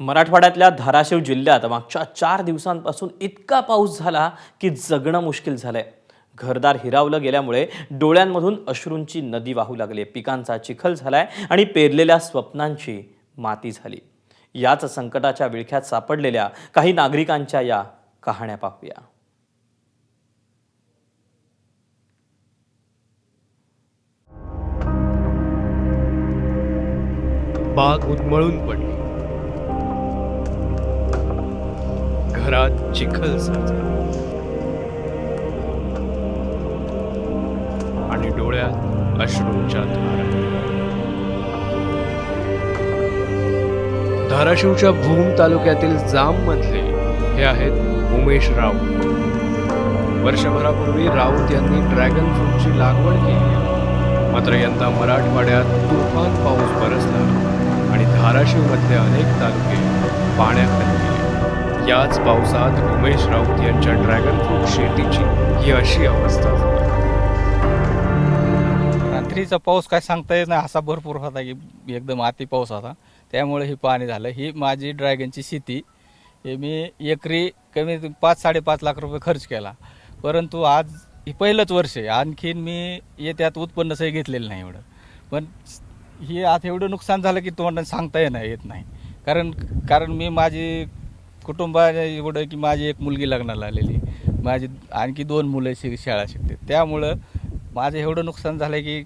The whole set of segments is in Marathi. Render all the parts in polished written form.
मराठवाड्यातल्या धाराशिव जिल्ह्यात मागच्या 4 दिवसांपासून इतका पाऊस झाला की जगणं मुश्किल झालंय। घरदार हिरावलं गेल्यामुळे डोळ्यांमधून अश्रूंची नदी वाहू लागली। पिकांचा चिखल झालाय आणि पेरलेल्या स्वप्नांची माती झाली। याच संकटाच्या विळख्यात सापडलेल्या काही नागरिकांच्या या कहाण्या पाहूया। बाग उन्मळून पडली, घरात चिखल साचला आणि डोळ्यात अश्रूंच्या धारा। धाराशिवच्या भूम तालुक्यातील जाम मधले हे आहेत उमेश राऊत। वर्षभरापूर्वी राऊत यांनी ड्रॅगन फ्रूटची लागवड केली, मात्र यंदा मराठवाड्यात तुफान पाऊस बरसला आणि धाराशिव मधले अनेक तालुके पाण्याखाली गेले। याच पावसात उमेश राऊत यांच्या ड्रॅगन फ्रूट शेतीची ही अशी अवस्था झाली। रात्रीचा पाऊस काय सांगता येत नाही, असा भरपूर होता की एकदम अति पाऊस होता, त्यामुळे ही पाणी झालं। ही माझी ड्रॅगनची शेती, हे मी एकरी कमी 5-5.5 लाख रुपये खर्च केला, परंतु आज ही पहिलंच वर्ष आहे। आणखीन मी त्यात उत्पन्न सही घेतलेलं नाही एवढं, पण ही आता एवढं नुकसान झालं की तोंडाने सांगता येत नाही। कारण मी माझी कुटुंबाने एवढं की माझी एक मुलगी लग्नाला आलेली, माझी आणखी 2 मुलं शाळा शिकते, त्यामुळं माझं एवढं नुकसान झालं की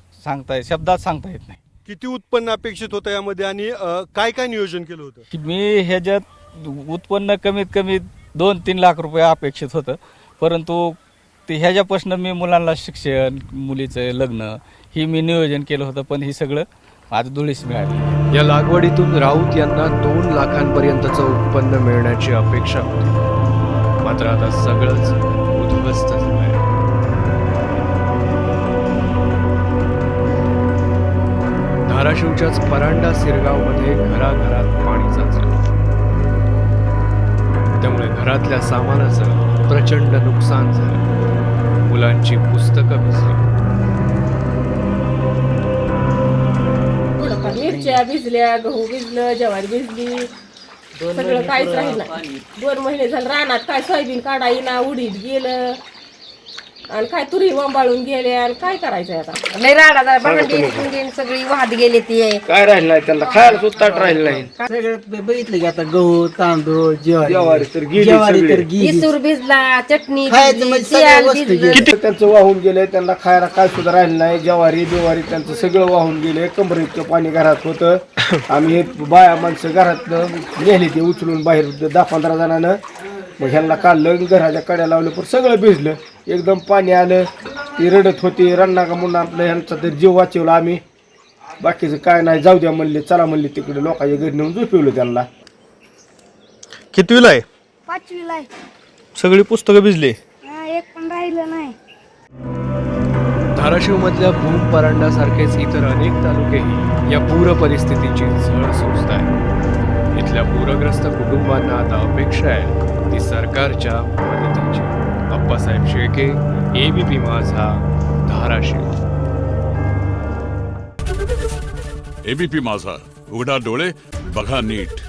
शब्दात सांगता येत नाही। किती उत्पन्न अपेक्षित होतं यामध्ये आणि काय काय नियोजन केलं होतं? की मी ह्याच्यात उत्पन्न कमीत कमी 2-3 लाख रुपये अपेक्षित होतं, परंतु ते ह्याच्यापासून मी मुलांना शिक्षण, मुलीचं लग्न ही मी नियोजन केलं होतं, पण ही सगळं आज धुळीस मिळाली। या लागवडीतून राऊत यांना 2 लाखांपर्यंतचं उत्पन्न मिळण्याची अपेक्षा होती, मात्र आता सगळंच उद्ध्वस्त झालंय। धाराशिवच्याच परांडा सिरगावमध्ये घराघरात पाणी साचलं, त्यामुळे घरातल्या सामानाचं प्रचंड नुकसान झालं। मुलांची पुस्तकं भिजली, मिरच्या भिजल्या, गहू भिजलं, ज्वारी भिजली, सगळं काहीच राहील नाही। 2 महिने झाले रानात काय सोयाबीन काढा येईना, उडीद गेलं आणि काय तुरी वंबाळून गेले आणि काय करायचं आता? लय राडा भांडी सगळी वाहत गेली ती काय राहिलं नाही, त्यांना खायला सुद्धा राहिलं नाही। सगळं बघितलं की आता गहू, तांदूळ, ज्वारी तर गेली, इसूर भिजला, चटणी खायचं म्हणजे सगळ्या वस्तू गेल्या। त्यांचं वाहून गेले, त्यांना खायला काय सुद्धा राहिलं नाही। ज्वारी बिवारी त्यांचं सगळं वाहून गेले, कमर इतकं पाणी घरात होतं। आम्ही बाया माणसं घरात नेली ते उचलून बाहेर 10-15 जणांना, मग ह्यांना काढलं, घराच्या कड्या लावलं, पण सगळं भिजलं, एकदम पाणी आलं। ती रडत होती, रडना का म्हणून आपलं ह्यांचा तर जीव वाचवला आम्ही, बाकीचं काय नाही, जाऊ द्या म्हणले, चला म्हणले तिकडे लोकांच्या घरी नेऊन झोपवलं त्यांना। कितवीला आहे? 5वीला आहे। सगळी पुस्तकं भिजली, एक पण राहिलं नाही। धाराशिव मधल्या भूम परांडासारखेच इतर अनेक तालुकेही या पूर परिस्थितीची झळ सोसत आहेत। इथल्या पूरग्रस्त कुटुंबांना आता अपेक्षा आहे ती सरकारच्या मदतीची। अप्पासाहेब शेळके, ABP माझा, धाराशिव। ABP माझा, उघडा डोळे बघा नीट।